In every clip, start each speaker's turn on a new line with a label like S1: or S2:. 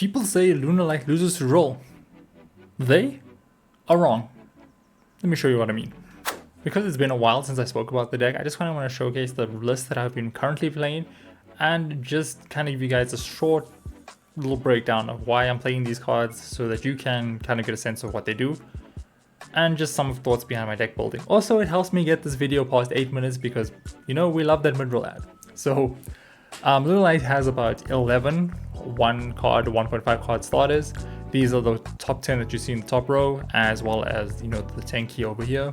S1: People say Lunalight loses to Droll. They are wrong. Let me show you what I mean. Because it's been a while since I spoke about the deck, I just kind of want to showcase the list that I've been currently playing and just kind of give you guys a short little breakdown of why I'm playing these cards so that you can kind of get a sense of what they do and just some of the thoughts behind my deck building. Also, it helps me get this video past 8 minutes because, you know, we love that mid-roll ad. So, Lunalight has about 11 1.5 card starters. These are the top 10 that you see in the top row, as well as, you know, the 10 key over here.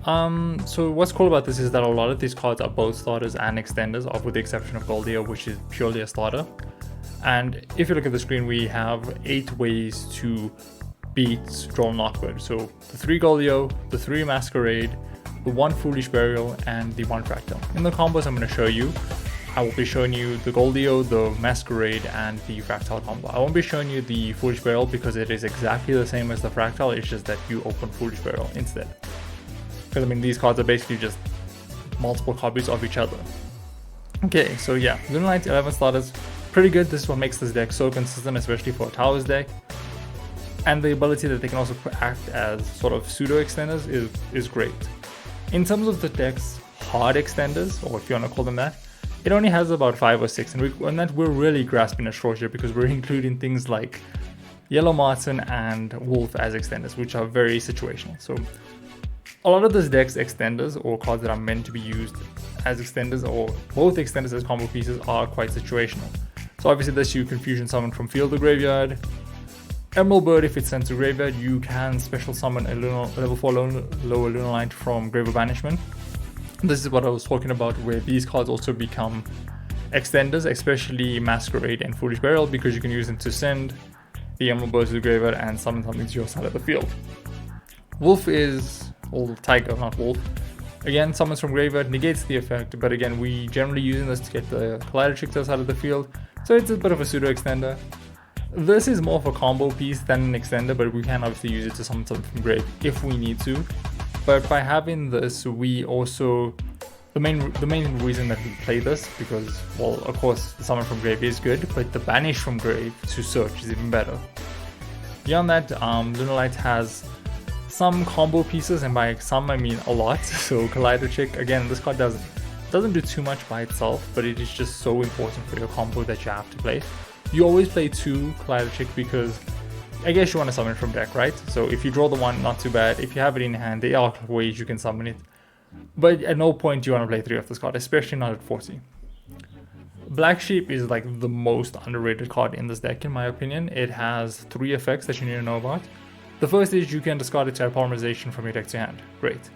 S1: So what's cool about this is that a lot of these cards are both starters and extenders, with the exception of Yugioh, which is purely a starter. And if you look at the screen, we have 8 ways to beat Droll Knockbird. So the 3 Yugioh, the 3 Masquerade, the 1 Foolish Burial, and the 1 Fractal. In the combos I'm going to show you, I will be showing you the Yugioh, the Masquerade, and the Fractal combo. I won't be showing you the Foolish Burial because it is exactly the same as the Fractal, it's just that you open Foolish Burial instead. Because I mean, these cards are basically just multiple copies of each other. Okay, so yeah, Lunalight 11 starters, pretty good. This is what makes this deck so consistent, especially for a Towers deck. And the ability that they can also act as sort of pseudo extenders is great. In terms of the deck's hard extenders, or if you want to call them that, it only has about 5 or 6, and that we're really grasping at straws here because we're including things like Yellow Marten and Wolf as extenders, which are very situational. So a lot of this deck's extenders, or cards that are meant to be used as extenders, or both extenders as combo pieces, are quite situational. So obviously this you Confusion Summon from field to graveyard. Emerald Bird, if it's sent to graveyard, you can special summon a level 4 lower Lunalight from Grave of Banishment. This is what I was talking about, where these cards also become extenders, especially Masquerade and Foolish Burial, because you can use them to send the Emerald Bird to the graveyard and summon something to your side of the field. Wolf is, or Tiger, not Wolf. Again, summons from graveyard, negates the effect, but again, we generally using this to get the Collider Trick to the side of the field, so it's a bit of a pseudo extender. This is more of a combo piece than an extender, but we can obviously use it to summon something from grave if we need to. But by having this, we also, the main reason that we play this, because, well, of course, the summon from grave is good, but the banish from grave to search is even better. Beyond that, Lunalight has some combo pieces, and by some I mean a lot. So Collider Trick, again, this card doesn't do too much by itself, but it is just so important for your combo that you have to play. You always play 2 Collider Trick because I guess you want to summon it from deck, right? So if you draw the 1, not too bad. If you have it in hand, there are ways you can summon it. But at no point do you want to play 3 of this card, especially not at 40. Black Sheep is like the most underrated card in this deck in my opinion. It has 3 effects that you need to know about. The first is you can discard it to add polymerization from your deck to hand. Great.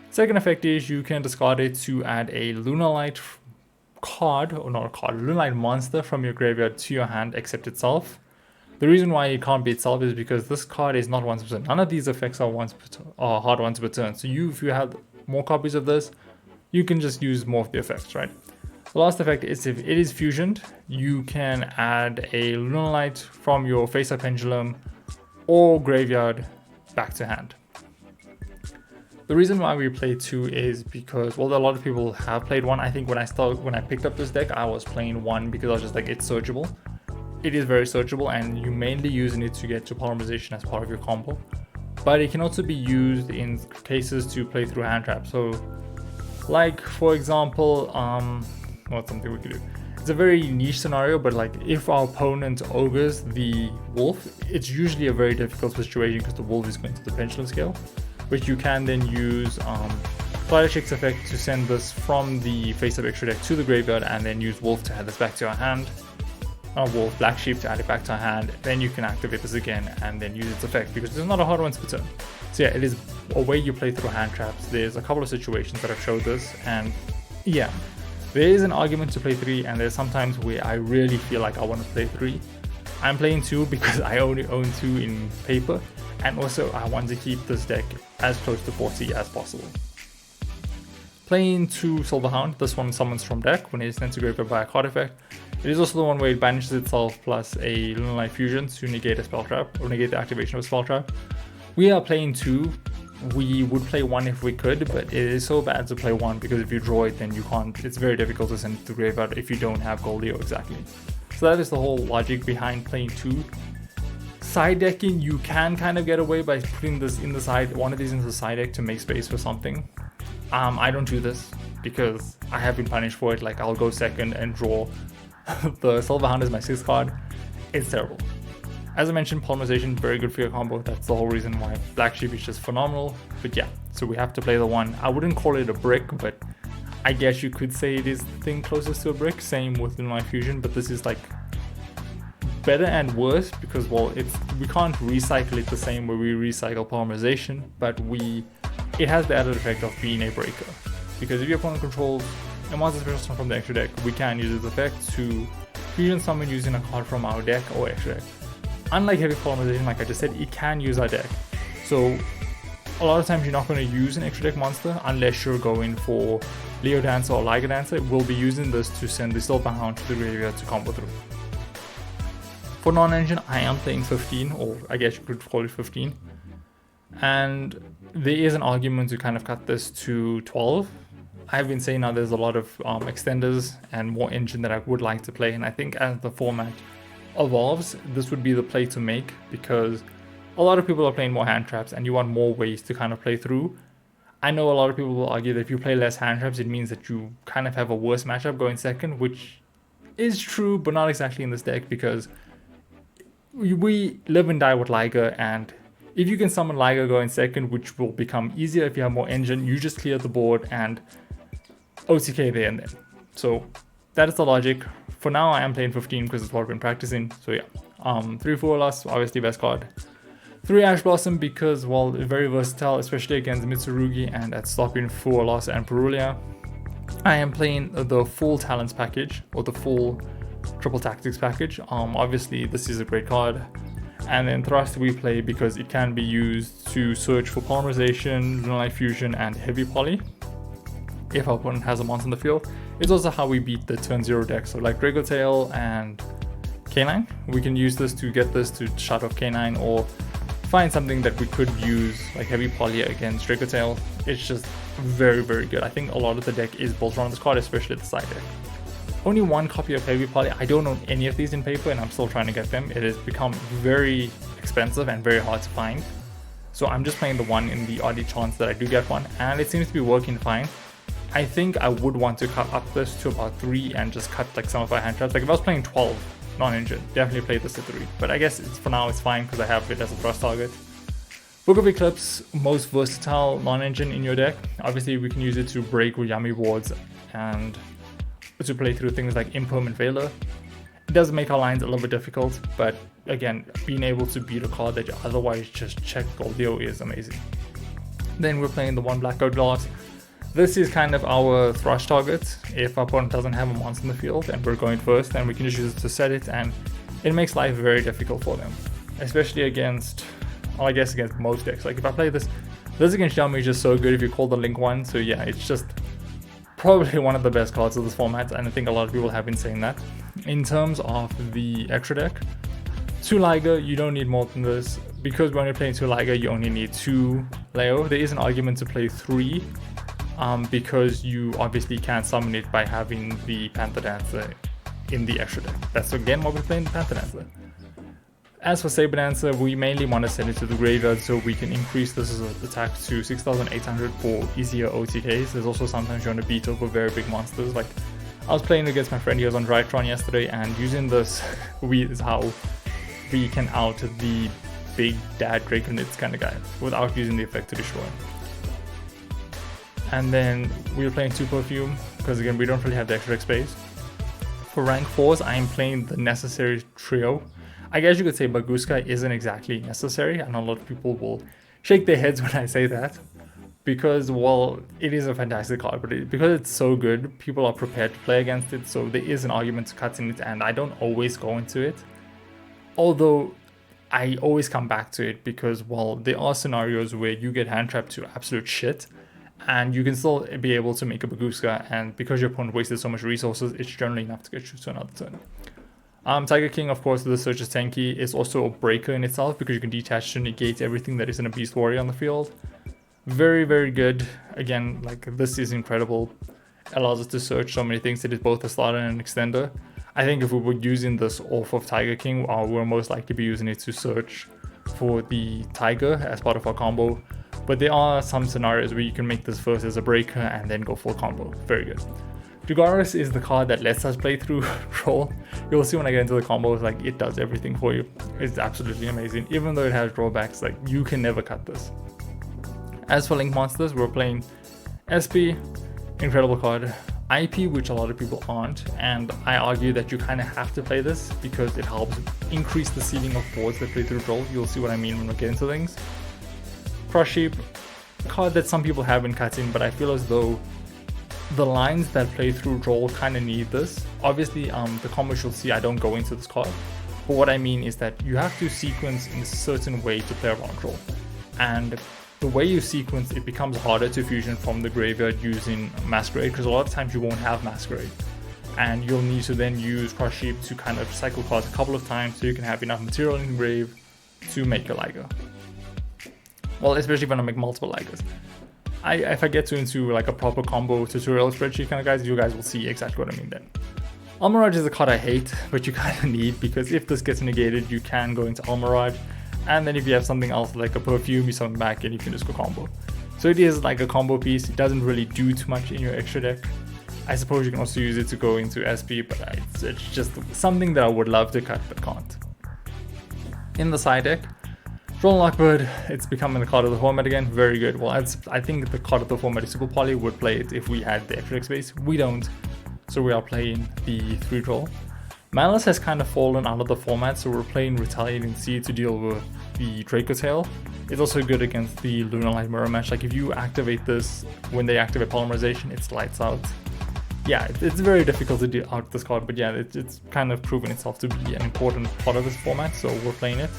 S1: Second effect is you can discard it to add a Lunalight card, or not a card, Lunalight monster from your graveyard to your hand except itself. The reason why it can't be itself is because this card is not once per turn. None of these effects are hard once per turn. So if you have more copies of this, you can just use more of the effects, right? The last effect is if it is fusioned, you can add a Lunalight from your face-up pendulum or graveyard back to hand. The reason why we play 2 is because, well, a lot of people have played 1. I think when I picked up this deck, I was playing 1 because I was just like, it's searchable. It is very searchable, and you mainly using it to get to polymerization as part of your combo. But it can also be used in cases to play through hand traps. So, like for example, what's something we could do? It's a very niche scenario, but like if our opponent ogres the wolf, it's usually a very difficult situation because the wolf is going to the pendulum scale, which you can then use Collider Trick's effect to send this from the face-up extra deck to the graveyard, and then use wolf to add this back to your hand. Wolf, Black Sheep to add it back to our hand, then you can activate this again and then use its effect because it's not a hard one per turn. So yeah, it is a way you play through hand traps. There's a couple of situations that I've showed this, and yeah, there is an argument to play 3, and there's sometimes where I really feel like I want to play 3. I'm playing 2 because I only own 2 in paper, and also I want to keep this deck as close to 40 as possible. Playing 2 Silverhound, this one summons from deck when it is sent to graveyard by a card effect. It is also the one where it banishes itself plus a Lunalight fusion to negate a spell trap, or negate the activation of a spell trap. We are playing 2. We would play 1 if we could, but it is so bad to play 1 because if you draw it, then you can't. It's very difficult to send it to graveyard if you don't have Yugioh exactly. So that is the whole logic behind playing 2. Side decking, you can kind of get away by putting this in the side, one of these into the side deck to make space for something. I don't do this because I have been punished for it. Like, I'll go second and draw the Silver Hound as my 6th card. It's terrible. As I mentioned, polymerization, very good for your combo. That's the whole reason why Black Sheep is just phenomenal. But yeah, so we have to play the 1. I wouldn't call it a brick, but I guess you could say it is the thing closest to a brick. Same with Lunalight Fusion, but this is like better and worse because, well, we can't recycle it the same way we recycle polymerization, but it has the added effect of being a breaker. Because if your opponent controls a monster special summon from the extra deck, we can use its effect to fusion summon using a card from our deck or extra deck. Unlike heavy polymerization, like I just said, it can use our deck. So a lot of times you're not going to use an extra deck monster unless you're going for Leo Dancer or Liger Dancer. We'll be using this to send the Silver Hound to the graveyard to combo through. For non-engine, I am playing 15, or I guess you could call it 15. And there is an argument to kind of cut this to 12. I've been saying now there's a lot of extenders and more engine that I would like to play, and I think as the format evolves, this would be the play to make, because a lot of people are playing more hand traps and you want more ways to kind of play through. I know a lot of people will argue that if you play less hand traps, it means that you kind of have a worse matchup going second, which is true, but not exactly in this deck, because we live and die with Liger, and if you can summon Liger going second, which will become easier if you have more engine, you just clear the board and OTK there and then. So that is the logic. For now, I am playing 15 because it's what I've been practicing. So yeah, 3 Fuelas, obviously best card. 3 Ash Blossom because, well, very versatile, especially against Mitsurugi and at stopping Fuelas and Perulia. I am playing the full Talents package, or the full Triple Tactics package. Obviously this is a great card. And then Thrust we play because it can be used to search for polymerization, Lunalight Fusion, and heavy poly if our opponent has a monster in the field. It's also how we beat the turn 0 deck, so like Draco Tail and K9. We can use this to get this to shut off K9, or find something that we could use like heavy poly against Draco Tail. It's just very, very good. I think a lot of the deck is built around this card, especially the side deck. Only 1 copy of heavy poly. I don't own any of these in paper and I'm still trying to get them. It has become very expensive and very hard to find. So I'm just playing the 1 in the odd chance that I do get one, and it seems to be working fine. I think I would want to cut up this to about 3 and just cut like some of my hand traps. Like if I was playing 12 non-engine, definitely play this at 3. But I guess for now it's fine because I have it as a thrust target. Book of Eclipse, most versatile non-engine in your deck. Obviously we can use it to break Yami wards and to play through things like Imperm and Veiler. It does make our lines a little bit difficult, but again, being able to beat a card that you otherwise just check Goldio is amazing. Then we're playing the 1 Blackout Glass. This is kind of our thrush target. If our opponent doesn't have a monster in the field and we're going first, then we can just use it to set it, and it makes life very difficult for them. Especially against, well, I guess against most decks. Like if I play this against Yami is just so good if you call the Link one. So yeah, it's just probably one of the best cards of this format, and I think a lot of people have been saying that. In terms of the extra deck, 2 Liger, you don't need more than this. Because when you're playing 2 Liger, you only need 2 Leo. There is an argument to play 3, because you obviously can't summon it by having the Panther Dancer in the extra deck. That's again why we're playing the Panther Dancer. As for Saber Dancer, we mainly want to send it to the graveyard so we can increase this attack to 6,800 for easier OTKs. There's also sometimes you want to beat over very big monsters. Like I was playing against my friend, he was on Drytron yesterday, and using this is how we can out the big dad Draconits kind of guy without using the effect to destroy. And then we were playing 2 Perfume because again we don't really have the extra deck space. For rank 4s, I am playing the necessary trio. I guess you could say Baguska isn't exactly necessary. I know a lot of people will shake their heads when I say that, because, well, it is a fantastic card, but because it's so good, people are prepared to play against it, so there is an argument to cutting it, and I don't always go into it. Although, I always come back to it because, well, there are scenarios where you get hand trapped to absolute shit, and you can still be able to make a Baguska, and because your opponent wasted so much resources, it's generally enough to get you to another turn. Tiger King, of course, the Search is tanky, is also a breaker in itself because you can detach to negate everything that isn't a Beast Warrior on the field. Very, very good. Again, like this is incredible. Allows us to search so many things. It is both a starter and an extender. I think if we were using this off of Tiger King, we're most likely be using it to search for the Tiger as part of our combo. But there are some scenarios where you can make this first as a breaker and then go full combo. Very good. Dugaris is the card that lets us play through Droll. You'll see when I get into the combos, like it does everything for you. It's absolutely amazing. Even though it has drawbacks, like you can never cut this. As for Link Monsters, we're playing SP, incredible card. IP, which a lot of people aren't, and I argue that you kind of have to play this because it helps increase the ceiling of boards that play through Droll. You'll see what I mean when we get into things. Crush Sheep, card that some people have been cutting, but I feel as though the lines that play through Droll kind of need this. Obviously, the combos you'll see, I don't go into this card, but what I mean is that you have to sequence in a certain way to play around Droll, and the way you sequence, it becomes harder to fusion from the graveyard using Masquerade, because a lot of times you won't have Masquerade, and you'll need to then use Crush Sheep to kind of cycle cards a couple of times so you can have enough material in the grave to make your Liger. Well, especially when I make multiple Ligers. If I get into like a proper combo tutorial spreadsheet kind of guys, you guys will see exactly what I mean then. Almirage is a card I hate, but you kind of need, because if this gets negated, you can go into Almirage. And then if you have something else like a perfume, you summon back and you can just go combo. So it is like a combo piece. It doesn't really do too much in your extra deck. I suppose you can also use it to go into SP, but it's just something that I would love to cut but can't. In the side deck, Droll Lockbird, it's becoming the card of the format again. Very good. Well, I think the card of the format is Super Poly would play it if we had the extra deck space. We don't, so we are playing the 3 Droll. Malice has kind of fallen out of the format, so we're playing Retaliating Seed to deal with the Draco Tail. It's also good against the Lunalight Mirror Match. Like if you activate this, when they activate Polymerization, it's lights out. Yeah, it's very difficult to deal out this card, but yeah, it's kind of proven itself to be an important part of this format, so we're playing it.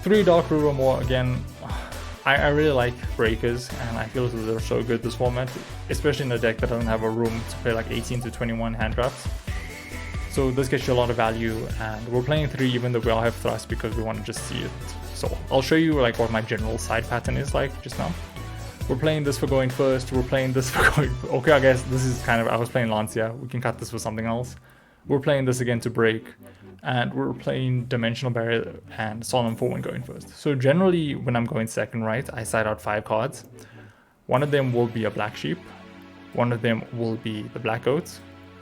S1: 3 Dark Ruler more, again, I really like breakers, and I feel they're so good this format, especially in a deck that doesn't have a room to play like 18 to 21 hand traps. So this gets you a lot of value, and we're playing 3 even though we all have thrust because we want to just see it. So I'll show you like what my general side pattern is like just now. We're playing this for going first, we're playing this for going... Okay, I guess this is kind of... I was playing Lancia, we can cut this for something else. We're playing this again to break, and we're playing Dimensional Barrier and Solemn 4 when going first. So generally when I'm going second right, I side out 5 cards. One of them will be a Black Sheep, one of them will be the Black Goats.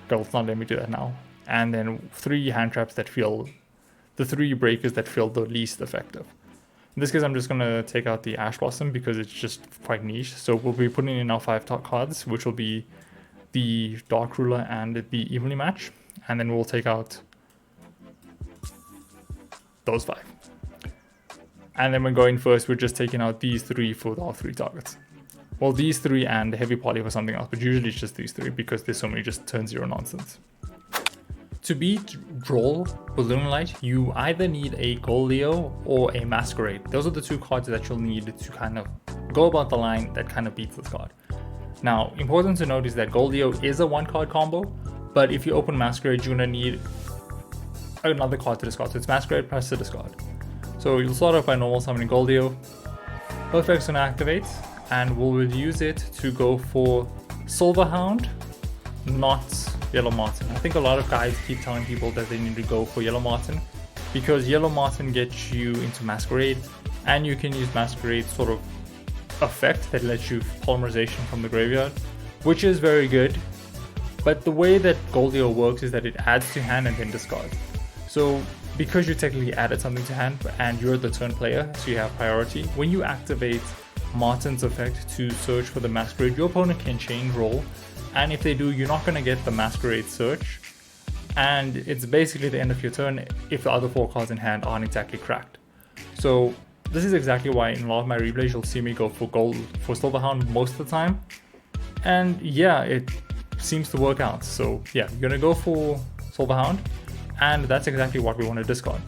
S1: Girls, not let me do that now. And then 3 hand traps that feel, the 3 breakers that feel the least effective. In this case, I'm just going to take out the Ash Blossom because it's just quite niche. So we'll be putting in our 5 top cards, which will be the Dark Ruler and the Evenly Match. And then we'll take out those 5. And then when going first, we're just taking out these 3 for our 3 targets. Well, these 3 and Heavy Poly for something else, but usually it's just these 3 because there's so many just turn 0 nonsense. To beat Droll with Lunalight, you either need a Yugioh or a Masquerade. Those are the 2 cards that you'll need to kind of go about the line that kind of beats this card. Now, important to note is that Yugioh is a 1-card combo, but if you open Masquerade, you're going to need another card to discard. So it's Masquerade plus to discard. So you'll start off by normal summoning Yugioh. Perfect's going to activate, and we'll use it to go for Silverhound, not Yellow Marten. I think a lot of guys keep telling people that they need to go for Yellow Marten because Yellow Marten gets you into Masquerade, and you can use Masquerade sort of effect that lets you polymerization from the graveyard, which is very good. But the way that Yugioh works is that it adds to hand and then discards. So because you technically added something to hand and you're the turn player, so you have priority, when you activate Marten's effect to search for the Masquerade, your opponent can chain roll. And if they do, you're not going to get the Masquerade search. And it's basically the end of your turn if the other 4 cards in hand aren't exactly cracked. So this is exactly why in a lot of my replays, you'll see me go for Silverhound most of the time. And yeah, it seems to work out. So yeah, you're going to go for Silverhound. And that's exactly what we want to discard.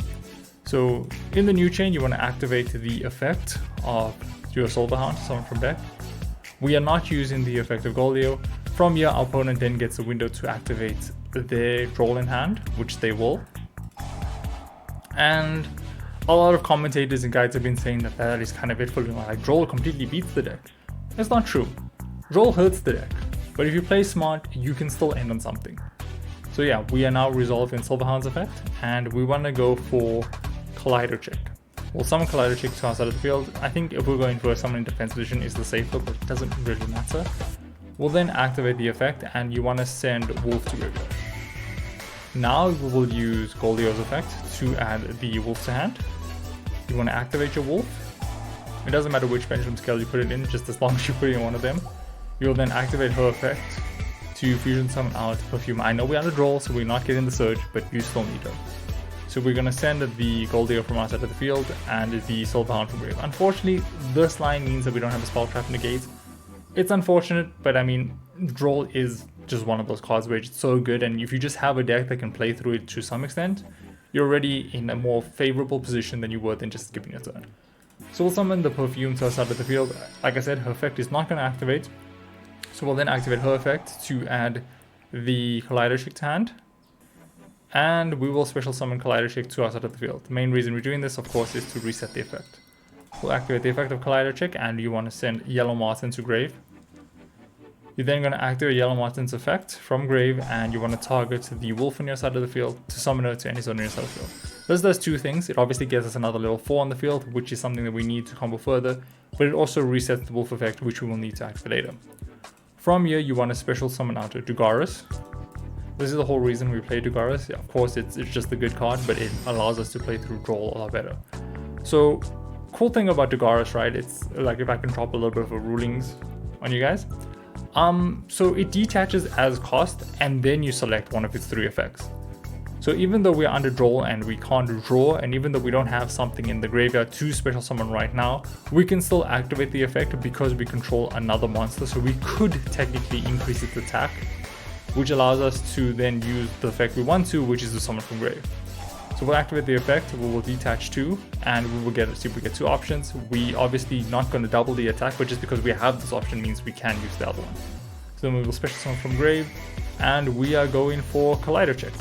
S1: So in the new chain, you want to activate the effect of your Silverhound, summon from deck. We are not using the effect of Yugioh. From here, our opponent then gets a window to activate their Droll in hand, which they will. And a lot of commentators and guides have been saying that that is kind of it for Lunalight. Like Droll completely beats the deck. That's not true. Droll hurts the deck, but if you play smart, you can still end on something. So yeah, we are now resolved in Silverhound's effect, and we want to go for Collider Check. We'll summon Collider Check to outside of the field. I think if we're going for a summon in defense position is the safer, but it doesn't really matter. We'll then activate the effect, and you want to send Wolf to graveyard. Now we will use Yugioh's effect to add the Wolf to hand. You want to activate your Wolf. It doesn't matter which pendulum scale you put it in, just as long as you put it in one of them. You'll then activate her effect to fusion summon out Perfume. I know we're under Droll, so we're not getting the surge, but you still need her. So we're going to send the Yugioh from outside of the field and the Silverhound from grave. Unfortunately, this line means that we don't have a spell trap negate. It's unfortunate, but I mean, Droll is just one of those cards where it's so good, and if you just have a deck that can play through it to some extent, you're already in a more favorable position than you were than just skipping your turn. So we'll summon the Perfume to outside of the field. Like I said, her effect is not going to activate. So we'll then activate her effect to add the Collider Check to hand. And we will special summon Collider Check to outside of the field. The main reason we're doing this, of course, is to reset the effect. We'll activate the effect of Collider Check, and you want to send Yellow Marten to grave. You're then going to activate Yellow Marten's effect from grave, and you want to target the Wolf on your side of the field to summon her to any zone on your side of the field. This does two things. It obviously gets us another level 4 on the field, which is something that we need to combo further, but it also resets the Wolf effect, which we will need to activate later. From here, you want to special summon out Dugarus. This is the whole reason we play Dugarus. Yeah, of course, it's just a good card, but it allows us to play through Droll a lot better. So, cool thing about Dugarus, right? It's like if I can drop a little bit of a rulings on you guys. So it detaches as cost, and then you select one of its 3 effects. So even though we're under Droll and we can't draw, and even though we don't have something in the graveyard to special summon right now, we can still activate the effect because we control another monster. So we could technically increase its attack, which allows us to then use the effect we want to, which is to summon from grave. So we'll activate the effect, we will detach 2, and we will see if we get 2 options. We obviously not going to double the attack, but just because we have this option means we can use the other one. So then we will special summon from grave, and we are going for Collider Check.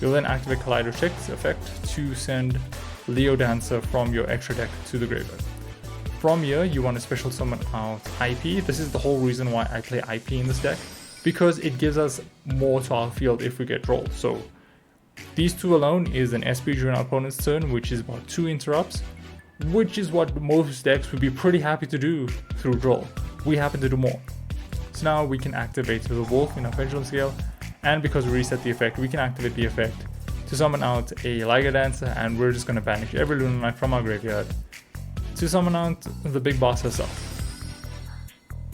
S1: You'll then activate Collider Check's effect to send Leo Dancer from your extra deck to the graveyard. From here, you want to special summon out IP. This is the whole reason why I play IP in this deck, because it gives us more to our field if we get Droll. So these 2 alone is an SP during our opponent's turn, which is about 2 interrupts, which is what most decks would be pretty happy to do through Droll. We happen to do more. So now we can activate the Wolf in our pendulum scale, and because we reset the effect, we can activate the effect to summon out a Liger Dancer, and we're just going to banish every Lunalight from our graveyard to summon out the big boss herself.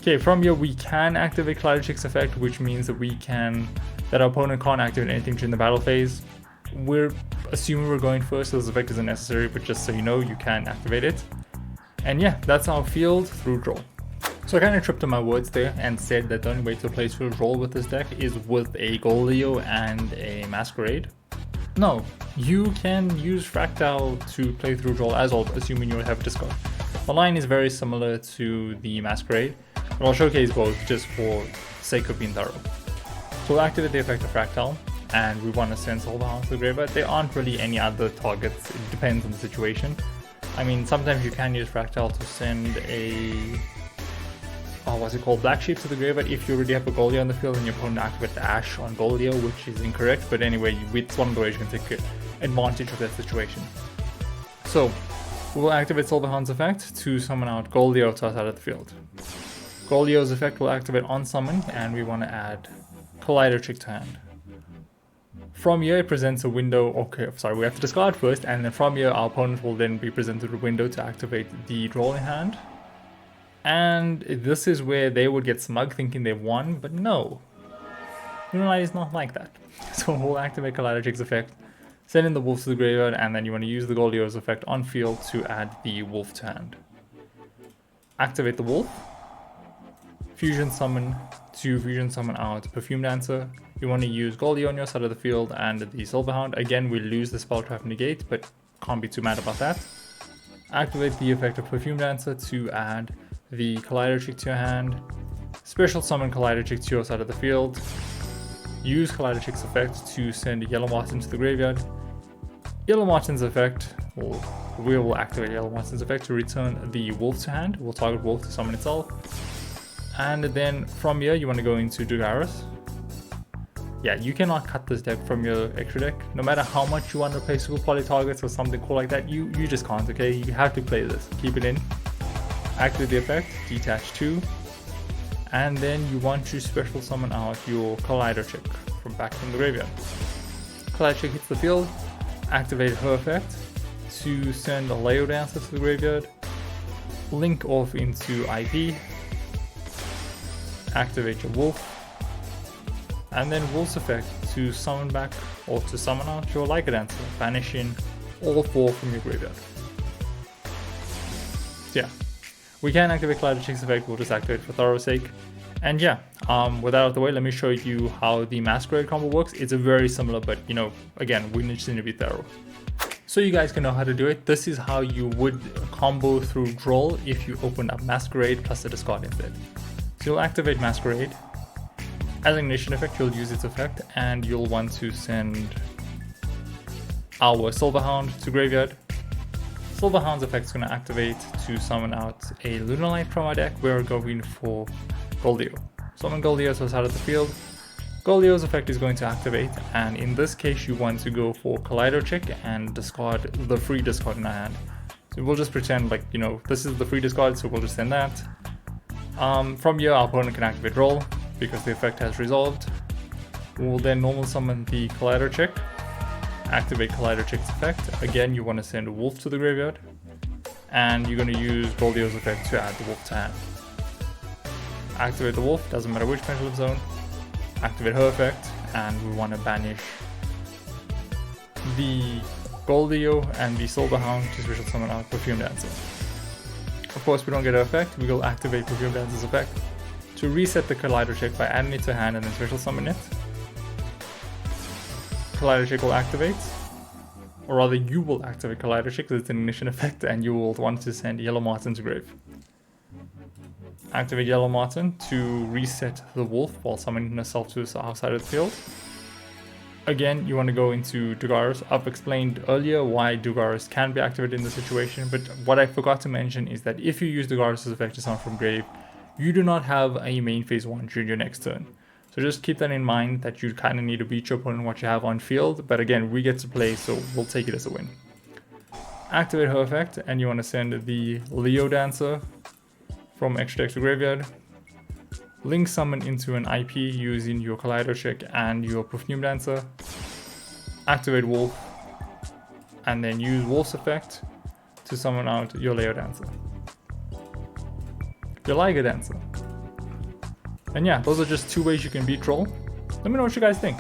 S1: Okay, from here we can activate Collider Check's effect, which means that our opponent can't activate anything during the battle phase. We're assuming we're going first, so this effect isn't necessary, but just so you know, you can activate it. And yeah, that's our field through Droll. So I kind of tripped on my words there and said that the only way to play through Droll with this deck is with a Yugioh and a Masquerade. No, you can use Fractal to play through Droll as well, assuming you have discard. The line is very similar to the Masquerade, but I'll showcase both just for sake of being thorough. So we'll activate the effect of Fractal, and we want to send Silverhound to the graveyard. There aren't really any other targets, it depends on the situation. I mean, sometimes you can use Fractal to send a Black Sheep to the graveyard if you already have a Yugioh on the field and your opponent activates the Ash on Yugioh, which is incorrect, but anyway, it's one of the ways you can take advantage of that situation. So, we will activate Silverhound's effect to summon out Yugioh to outside of the field. Yugioh's effect will activate on summon, and we want to add Collider Check to hand. From here, it presents a window. Okay, sorry, we have to discard first, and then from here, our opponent will then be presented a window to activate the Droll in hand. And this is where they would get smug thinking they've won, but no. Lunalight is not like that. So we'll activate Collider Check's effect, send in the Wolf to the graveyard, and then you want to use the Yugioh's effect on field to add the Wolf to hand. Activate the Wolf. Fusion summon out Perfume Dancer. You want to use Yugioh on your side of the field and the Silverhound. Again, we lose the spell trap negate, but can't be too mad about that. Activate the effect of Perfume Dancer to add the Collider Check to your hand. Special summon Collider Check to your side of the field. Use Collider Check's effect to send Yellow Marten to the graveyard. Yellow Marten's effect, we will activate Yellow Marten's effect to return the Wolf to hand. We'll target Wolf to summon itself. And then from here, you want to go into Dugarus. yeah, you cannot cut this deck from your extra deck. No matter how much you want to play super poly targets or something cool like that, you just can't, okay? You have to play this. Keep it in. Activate the effect, detach 2. And then you want to special summon out your Collider Chick from the graveyard. Collider Chick hits the field, activate her effect to send a Leo Dancer to the graveyard, link off into IP, activate your Wolf, and then Wolf's effect to summon back or to summon out your Leica Dancer, banishing all 4 from your graveyard. So yeah, we can activate Collider Chick's effect, we'll just activate for thorough sake. And yeah, with that out of the way, let me show you how the Masquerade combo works. It's a very similar, but you know, again, we just need to be thorough. So you guys can know how to do it. This is how you would combo through Droll if you open up Masquerade plus a discard instead. So you'll activate Masquerade. As an ignition effect, you'll use its effect, and you'll want to send our Silverhound to graveyard. Silverhound's effect is going to activate to summon out a Lunalight from our deck. We're going for Yugioh. Summon Yugioh to the side of the field. Yugioh's effect is going to activate, and in this case you want to go for Collider Chick and discard the free discard in our hand. So we'll just pretend like, you know, this is the free discard, so we'll just send that. From here, our opponent can activate Droll because the effect has resolved. We'll then normal summon the Collider Chick, activate Collider Chick's effect. Again, you want to send a Wolf to the graveyard, and you're going to use Yugioh's effect to add the Wolf to hand. Activate the Wolf, doesn't matter which Pendulum Zone. Activate her effect, and we want to banish the Yugioh and the Silverhound to special summon out Perfume Dancer. Of course, we don't get her effect, we will activate Perfume Dancer's effect to reset the Collider Chick by adding it to hand and then special summon it. Collider Chick will activate, or rather you will activate Collider Chick because it's an ignition effect, and you will want to send Yellow Marten to grave. Activate Yellow Marten to reset the Wolf while summoning herself to the outside of the field. Again, you want to go into Dugaris. I've explained earlier why Dugaris can be activated in this situation, but what I forgot to mention is that if you use Dugaris' effect to summon from grave, you do not have a main phase 1 during your next turn. So just keep that in mind, that you kind of need to beat your opponent what you have on field, but again, we get to play, so we'll take it as a win. Activate her effect, and you want to send the Leo Dancer from extra deck to graveyard. Link summon into an IP using your Collider Chick and your Perfume Dancer. Activate Wolf, and then use Wolf's effect to summon out your Leo Dancer. Your Leica Dancer. And yeah, those are just 2 ways you can beat Droll. Let me know what you guys think.